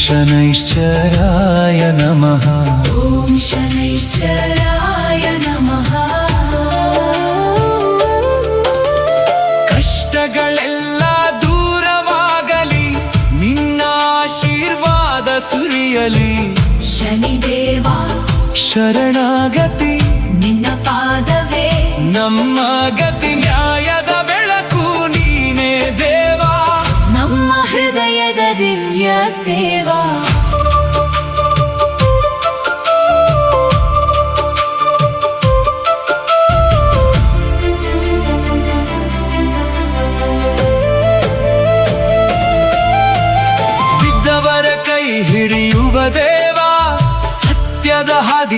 ಶನೈಶ್ಚರಾಯ ನಮಃ. ಓಂ ಶನೈಶ್ಚರಾಯ ನಮಃ. ಕಷ್ಟಗಳೆಲ್ಲ ದೂರವಾಗಲಿ, ನಿನ್ನ ಆಶೀರ್ವಾದ ಸುರಿಯಲಿ. ಶನಿದೇವ ಶರಣಾಗತಿ ನಿನ್ನ ಪಾದವೇ ನಮ್ಮ ಗತಿ, ನ್ಯಾಯದ ಬೆಳಕು ನೀನೇ ದೇವಾ. ನಮ್ಮ ಹೃದಯದ ದಿವ್ಯ ಸೇವಾ. ಬಿದ್ದವರ ಕೈ ಹಿಡಿಯುವ ದೇವಾ, ಸತ್ಯದ ಹಾದಿ